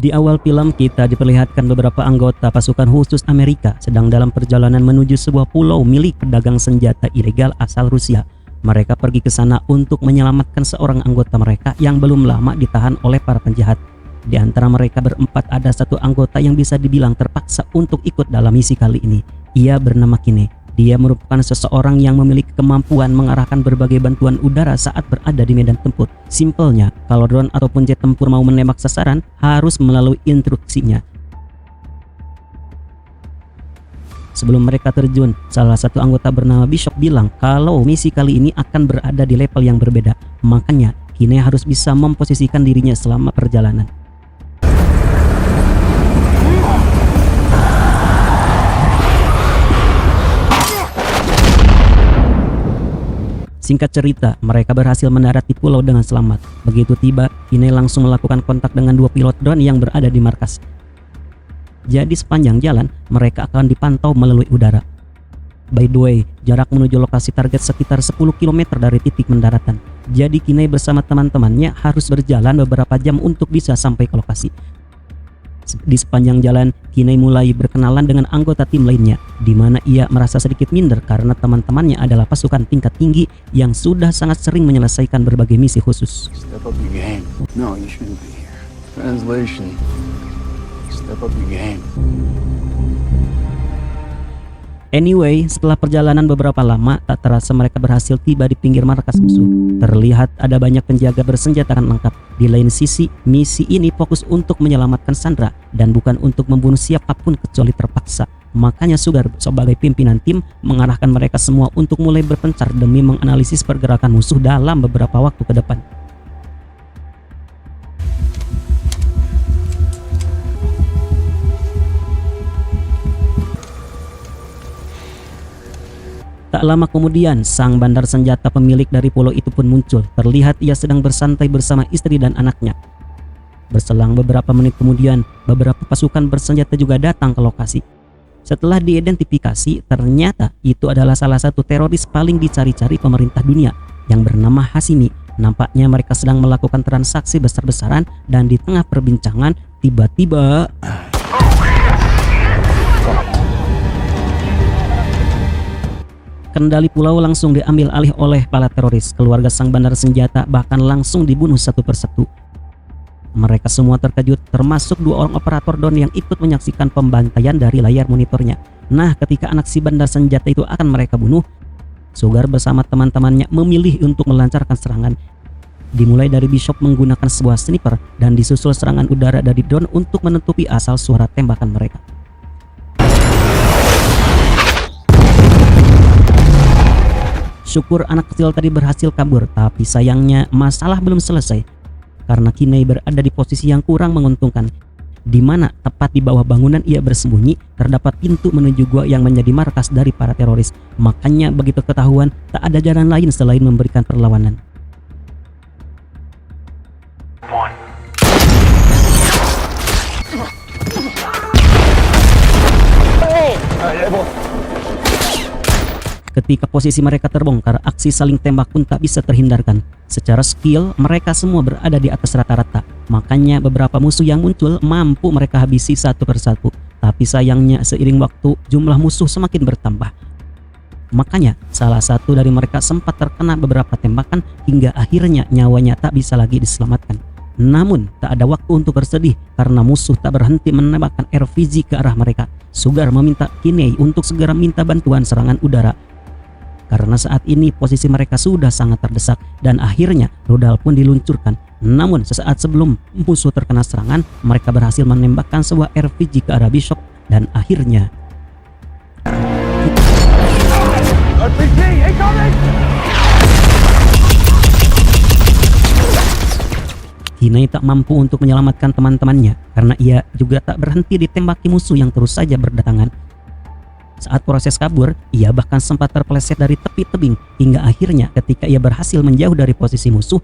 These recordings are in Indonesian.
Di awal film kita diperlihatkan beberapa anggota pasukan khusus Amerika sedang dalam perjalanan menuju sebuah pulau milik pedagang senjata ilegal asal Rusia. Mereka pergi ke sana untuk menyelamatkan seorang anggota mereka yang belum lama ditahan oleh para penjahat. Di antara mereka berempat ada satu anggota yang bisa dibilang terpaksa untuk ikut dalam misi kali ini. Ia bernama Kine. Dia merupakan seseorang yang memiliki kemampuan mengarahkan berbagai bantuan udara saat berada di medan tempur. Simpelnya, kalau drone ataupun jet tempur mau menembak sasaran, harus melalui instruksinya. Sebelum mereka terjun, salah satu anggota bernama Bishop bilang kalau misi kali ini akan berada di level yang berbeda. Makanya, Kine harus bisa memposisikan dirinya selama perjalanan. Singkat cerita, mereka berhasil mendarat di pulau dengan selamat. Begitu tiba, Kine langsung melakukan kontak dengan dua pilot drone yang berada di markas. Jadi sepanjang jalan, mereka akan dipantau melalui udara. By the way, jarak menuju lokasi target sekitar 10 km dari titik mendaratan. Jadi Kine bersama teman-temannya harus berjalan beberapa jam untuk bisa sampai ke lokasi. Di sepanjang jalan, Kine mulai berkenalan dengan anggota tim lainnya, di mana ia merasa sedikit minder karena teman-temannya adalah pasukan tingkat tinggi yang sudah sangat sering menyelesaikan berbagai misi khusus. Step up your game. No, you shouldn't be here. Translation. Step up your game. Anyway, setelah perjalanan beberapa lama, tak terasa mereka berhasil tiba di pinggir markas musuh. Terlihat ada banyak penjaga bersenjatakan lengkap. Di lain sisi, misi ini fokus untuk menyelamatkan Sandra dan bukan untuk membunuh siapapun kecuali terpaksa. Makanya Sugar sebagai pimpinan tim mengarahkan mereka semua untuk mulai berpencar demi menganalisis pergerakan musuh dalam beberapa waktu ke depan. Tak lama kemudian, sang bandar senjata pemilik dari pulau itu pun muncul. Terlihat ia sedang bersantai bersama istri dan anaknya. Berselang beberapa menit kemudian, beberapa pasukan bersenjata juga datang ke lokasi. Setelah diidentifikasi, ternyata itu adalah salah satu teroris paling dicari-cari pemerintah dunia yang bernama Hashimi. Nampaknya mereka sedang melakukan transaksi besar-besaran dan di tengah perbincangan, tiba-tiba kendali pulau langsung diambil alih oleh para teroris. Keluarga sang bandar senjata bahkan langsung dibunuh satu persatu. Mereka semua terkejut, termasuk dua orang operator drone yang ikut menyaksikan pembantaian dari layar monitornya. Nah, ketika anak si bandar senjata itu akan mereka bunuh, Sugar bersama teman-temannya memilih untuk melancarkan serangan. Dimulai dari Bishop menggunakan sebuah sniper dan disusul serangan udara dari drone untuk menutupi asal suara tembakan mereka. Syukur anak kecil tadi berhasil kabur, tapi sayangnya masalah belum selesai karena Kine berada di posisi yang kurang menguntungkan, di mana tepat di bawah bangunan ia bersembunyi terdapat pintu menuju gua yang menjadi markas dari para teroris. Makanya begitu ketahuan, tak ada jalan lain selain memberikan perlawanan. Ketika posisi mereka terbongkar, aksi saling tembak pun tak bisa terhindarkan. Secara skill, mereka semua berada di atas rata-rata. Makanya beberapa musuh yang muncul mampu mereka habisi satu persatu. Tapi sayangnya seiring waktu, jumlah musuh semakin bertambah. Makanya salah satu dari mereka sempat terkena beberapa tembakan hingga akhirnya nyawanya tak bisa lagi diselamatkan. Namun tak ada waktu untuk bersedih karena musuh tak berhenti menembakkan RPG ke arah mereka. Sugar meminta Kine untuk segera minta bantuan serangan udara karena saat ini posisi mereka sudah sangat terdesak dan akhirnya rudal pun diluncurkan. Namun sesaat sebelum musuh terkena serangan, mereka berhasil menembakkan sebuah RPG ke arah Bishop dan akhirnya RPG incoming! Kine tak mampu untuk menyelamatkan teman-temannya karena ia juga tak berhenti ditembaki musuh yang terus saja berdatangan. Saat proses kabur, ia bahkan sempat terpeleset dari tepi tebing hingga akhirnya ketika ia berhasil menjauh dari posisi musuh,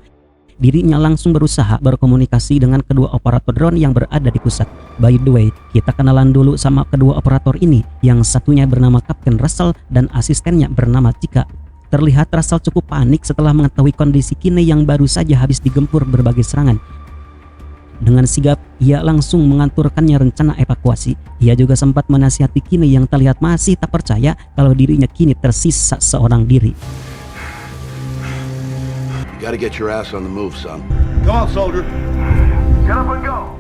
dirinya langsung berusaha berkomunikasi dengan kedua operator drone yang berada di pusat. By the way, kita kenalan dulu sama kedua operator ini, yang satunya bernama Kapten Russell dan asistennya bernama Chika. Terlihat Russell cukup panik setelah mengetahui kondisi Kine yang baru saja habis digempur berbagai serangan. Dengan sigap, ia langsung mengaturkannya rencana evakuasi. Ia juga sempat menasihati Kinney yang terlihat masih tak percaya kalau dirinya kini tersisa seorang diri. You gotta get your ass on the move, son. Come on, soldier. Get up and go.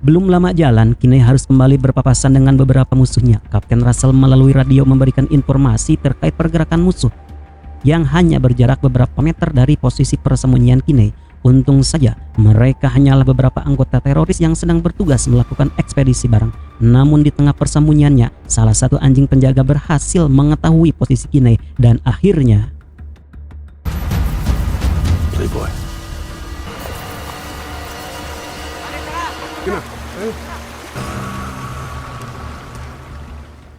Belum lama jalan, Kinney harus kembali berpapasan dengan beberapa musuhnya. Kapten Russell melalui radio memberikan informasi terkait pergerakan musuh yang hanya berjarak beberapa meter dari posisi persembunyian Kinney. Untung saja mereka hanyalah beberapa anggota teroris yang sedang bertugas melakukan ekspedisi barang. Namun di tengah persembunyiannya, salah satu anjing penjaga berhasil mengetahui posisi Kinney dan akhirnya Playboy.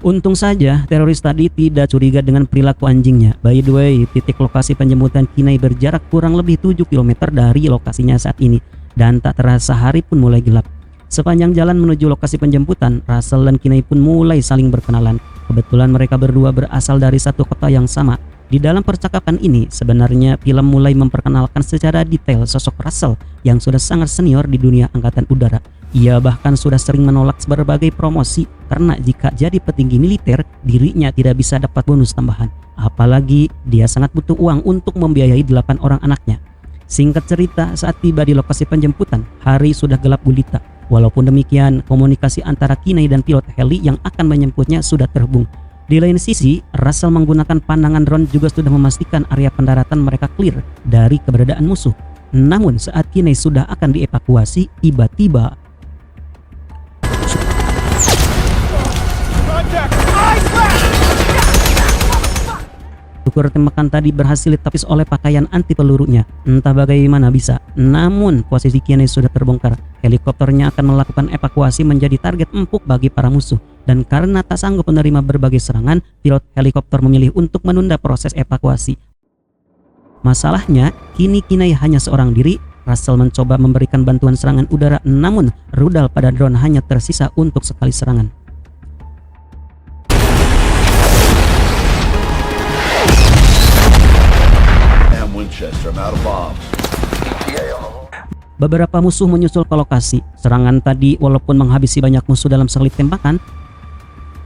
untung saja teroris tadi tidak curiga dengan perilaku anjingnya. By the way, titik lokasi penjemputan Kinney berjarak kurang lebih 7 km dari lokasinya saat ini, dan tak terasa hari pun mulai gelap. Sepanjang jalan menuju lokasi penjemputan, Russell dan Kinney pun mulai saling berkenalan. Kebetulan mereka berdua berasal dari satu kota yang sama. Di dalam percakapan ini, sebenarnya film mulai memperkenalkan secara detail sosok Russell yang sudah sangat senior di dunia angkatan udara. Ia bahkan sudah sering menolak berbagai promosi karena jika jadi petinggi militer, dirinya tidak bisa dapat bonus tambahan. Apalagi dia sangat butuh uang untuk membiayai 8 orang anaknya. Singkat cerita, saat tiba di lokasi penjemputan, hari sudah gelap gulita. Walaupun demikian, komunikasi antara Kinney dan pilot heli yang akan menjemputnya sudah terhubung. Di lain sisi, Russell menggunakan pandangan drone juga sudah memastikan area pendaratan mereka clear dari keberadaan musuh. Namun saat Kinney sudah akan dievakuasi, tiba-tiba tukur tembakan tadi berhasil ditepis oleh pakaian anti pelurunya. Entah bagaimana bisa, namun posisi Kinney sudah terbongkar. Helikopternya akan melakukan evakuasi menjadi target empuk bagi para musuh. Dan karena tak sanggup menerima berbagai serangan, pilot helikopter memilih untuk menunda proses evakuasi. Masalahnya, kini Kinney hanya seorang diri. Russell mencoba memberikan bantuan serangan udara, namun rudal pada drone hanya tersisa untuk sekali serangan. Winchester, I'm out of bombs. Beberapa musuh menyusul ke lokasi. Serangan tadi walaupun menghabisi banyak musuh dalam sekali tembakan,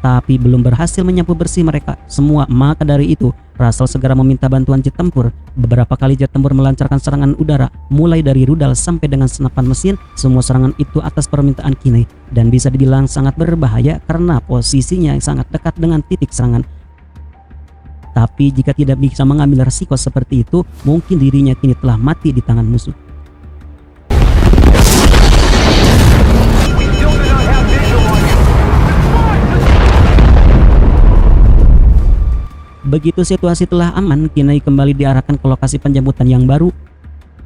tapi belum berhasil menyapu bersih mereka semua. Maka dari itu, Russell segera meminta bantuan jet tempur. Beberapa kali jet tempur melancarkan serangan udara, mulai dari rudal sampai dengan senapan mesin. Semua serangan itu atas permintaan Kinney, dan bisa dibilang sangat berbahaya karena posisinya sangat dekat dengan titik serangan. Tapi jika tidak bisa mengambil resiko seperti itu, mungkin dirinya kini telah mati di tangan musuh. Begitu situasi telah aman, Kinney kembali diarahkan ke lokasi penjemputan yang baru.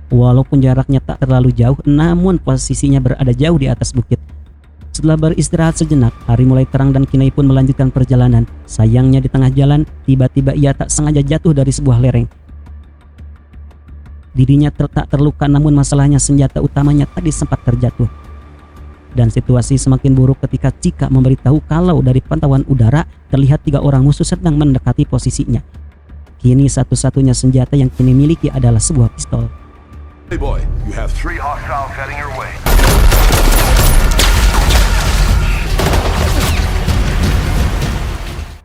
Walaupun jaraknya tak terlalu jauh, namun posisinya berada jauh di atas bukit. Setelah beristirahat sejenak, hari mulai terang dan Kinney pun melanjutkan perjalanan. Sayangnya di tengah jalan, tiba-tiba ia tak sengaja jatuh dari sebuah lereng. Dirinya tak terluka, namun masalahnya senjata utamanya tadi sempat terjatuh. Dan situasi semakin buruk ketika Chika memberitahu kalau dari pantauan udara terlihat 3 orang musuh sedang mendekati posisinya. Kini satu-satunya senjata yang Kinney miliki adalah sebuah pistol. Hey boy, you have 3 hostiles heading your way.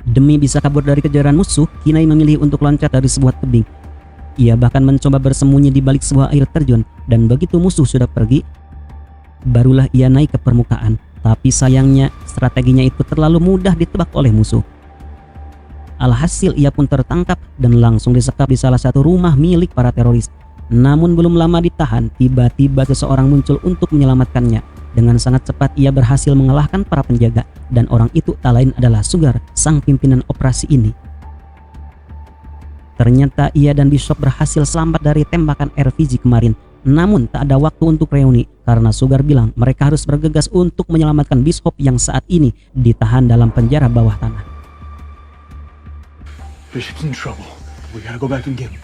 Demi bisa kabur dari kejaran musuh, Kinney memilih untuk loncat dari sebuah tebing. Ia bahkan mencoba bersembunyi di balik sebuah air terjun, dan begitu musuh sudah pergi, barulah ia naik ke permukaan. Tapi sayangnya, strateginya itu terlalu mudah ditebak oleh musuh. Alhasil ia pun tertangkap dan langsung disekap di salah satu rumah milik para teroris. Namun belum lama ditahan, tiba-tiba seseorang muncul untuk menyelamatkannya. Dengan sangat cepat ia berhasil mengalahkan para penjaga, dan orang itu tak lain adalah Sugar, sang pimpinan operasi ini. Ternyata ia dan Bishop berhasil selamat dari tembakan RPG kemarin. Namun tak ada waktu untuk reuni karena Sugar bilang mereka harus bergegas untuk menyelamatkan Bishop yang saat ini ditahan dalam penjara bawah tanah. Bishop's in trouble. We gotta go back and get him.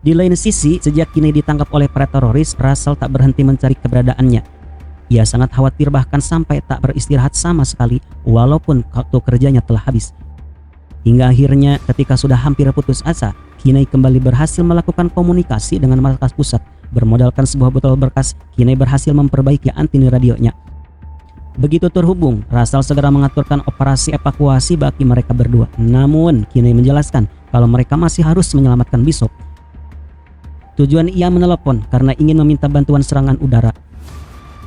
Di lain sisi, sejak Kinney ditangkap oleh para teroris, Russell tak berhenti mencari keberadaannya. Ia sangat khawatir bahkan sampai tak beristirahat sama sekali walaupun waktu kerjanya telah habis. Hingga akhirnya ketika sudah hampir putus asa, Kinai kembali berhasil melakukan komunikasi dengan markas pusat. Bermodalkan sebuah botol berkas, Kinai berhasil memperbaiki anteni radionya. Begitu terhubung, Russell segera mengaturkan operasi evakuasi bagi mereka berdua. Namun, Kinai menjelaskan kalau mereka masih harus menyelamatkan Bishop. Tujuan ia menelepon karena ingin meminta bantuan serangan udara.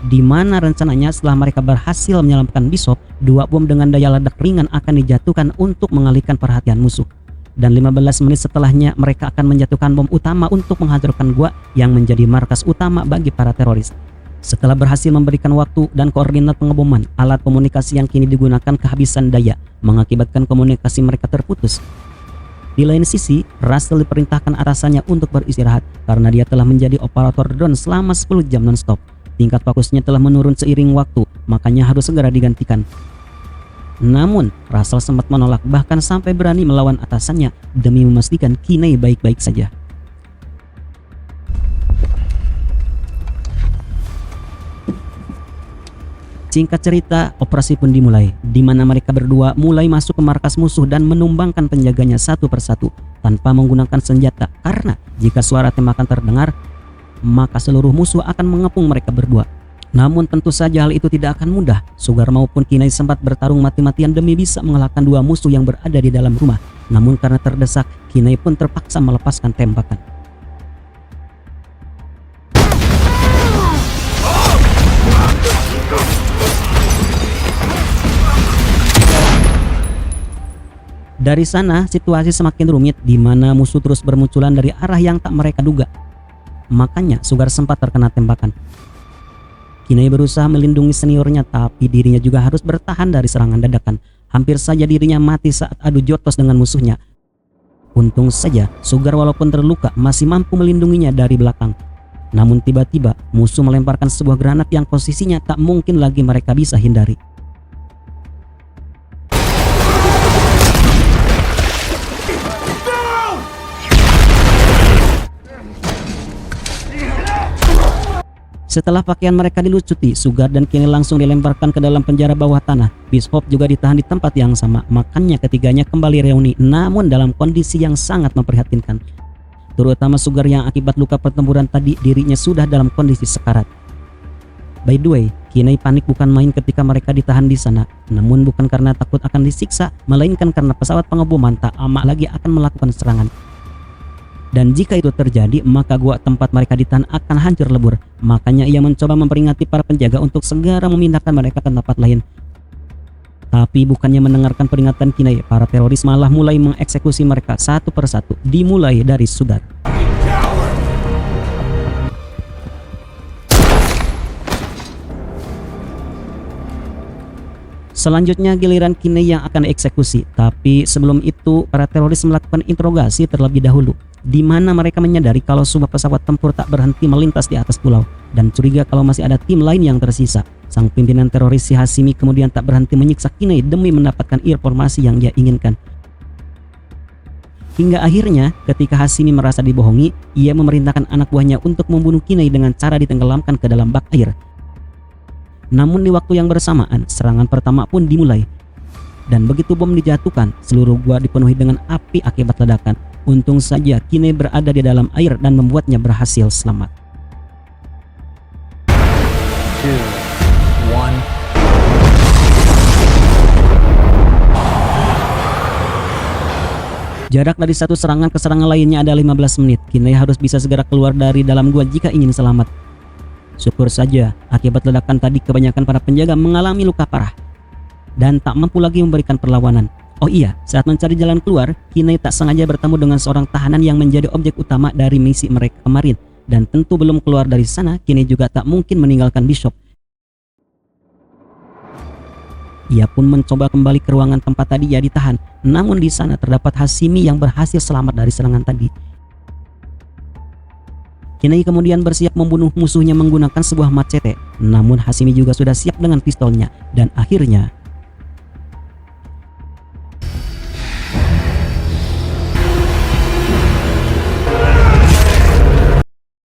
Di mana rencananya setelah mereka berhasil menyelamatkan Bishop, 2 bom dengan daya ledak ringan akan dijatuhkan untuk mengalihkan perhatian musuh. Dan 15 menit setelahnya mereka akan menjatuhkan bom utama untuk menghancurkan gua yang menjadi markas utama bagi para teroris. Setelah berhasil memberikan waktu dan koordinat pengeboman, alat komunikasi yang kini digunakan kehabisan daya, mengakibatkan komunikasi mereka terputus. Di lain sisi, Russell diperintahkan atasannya untuk beristirahat karena dia telah menjadi operator drone selama 10 jam non-stop. Tingkat fokusnya telah menurun seiring waktu, makanya harus segera digantikan. Namun, Russell sempat menolak bahkan sampai berani melawan atasannya demi memastikan Kinai baik-baik saja. Singkat cerita, operasi pun dimulai, di mana mereka berdua mulai masuk ke markas musuh dan menumbangkan penjaganya satu persatu tanpa menggunakan senjata, karena jika suara tembakan terdengar, maka seluruh musuh akan mengepung mereka berdua. Namun tentu saja hal itu tidak akan mudah. Sugar maupun Kinai sempat bertarung mati-matian demi bisa mengalahkan 2 musuh yang berada di dalam rumah. Namun karena terdesak, Kinai pun terpaksa melepaskan tembakan. Dari sana, situasi semakin rumit di mana musuh terus bermunculan dari arah yang tak mereka duga. Makanya Sugar sempat terkena tembakan. Kinai berusaha melindungi seniornya, tapi dirinya juga harus bertahan dari serangan dadakan. Hampir saja dirinya mati saat adu jotos dengan musuhnya. Untung saja Sugar walaupun terluka masih mampu melindunginya dari belakang. Namun tiba-tiba musuh melemparkan sebuah granat yang posisinya tak mungkin lagi mereka bisa hindari. Setelah pakaian mereka dilucuti, Sugar dan Kinai langsung dilemparkan ke dalam penjara bawah tanah. Bishop juga ditahan di tempat yang sama, makanya ketiganya kembali reuni, namun dalam kondisi yang sangat memprihatinkan. Terutama Sugar yang akibat luka pertempuran tadi dirinya sudah dalam kondisi sekarat. By the way, Kinai panik bukan main ketika mereka ditahan di sana, namun bukan karena takut akan disiksa, melainkan karena pesawat pengeboman tak lama lagi akan melakukan serangan. Dan jika itu terjadi, maka gua tempat mereka ditahan akan hancur lebur. Makanya ia mencoba memperingati para penjaga untuk segera memindahkan mereka ke tempat lain. Tapi bukannya mendengarkan peringatan Kinai, para teroris malah mulai mengeksekusi mereka satu persatu, dimulai dari Sugar. Selanjutnya giliran Kinai yang akan dieksekusi, tapi sebelum itu para teroris melakukan interogasi terlebih dahulu, di mana mereka menyadari kalau sebuah pesawat tempur tak berhenti melintas di atas pulau dan curiga kalau masih ada tim lain yang tersisa. Sang pimpinan teroris si Hashimi kemudian tak berhenti menyiksa Kinai demi mendapatkan informasi yang dia inginkan. Hingga akhirnya ketika Hashimi merasa dibohongi, ia memerintahkan anak buahnya untuk membunuh Kinai dengan cara ditenggelamkan ke dalam bak air. Namun di waktu yang bersamaan, serangan pertama pun dimulai. Dan begitu bom dijatuhkan, seluruh gua dipenuhi dengan api akibat ledakan. Untung saja Kinai berada di dalam air dan membuatnya berhasil selamat. 2, 1. Jarak dari satu serangan ke serangan lainnya ada 15 menit. Kinai harus bisa segera keluar dari dalam gua jika ingin selamat. Syukur saja, akibat ledakan tadi kebanyakan para penjaga mengalami luka parah dan tak mampu lagi memberikan perlawanan. Oh iya, saat mencari jalan keluar, Kinai tak sengaja bertemu dengan seorang tahanan yang menjadi objek utama dari misi mereka kemarin. Dan tentu belum keluar dari sana, Kinai juga tak mungkin meninggalkan Bishop. Ia pun mencoba kembali ke ruangan tempat tadi ia ditahan, namun di sana terdapat Hashimi yang berhasil selamat dari serangan tadi. Kinai kemudian bersiap membunuh musuhnya menggunakan sebuah machete, namun Hashimi juga sudah siap dengan pistolnya dan akhirnya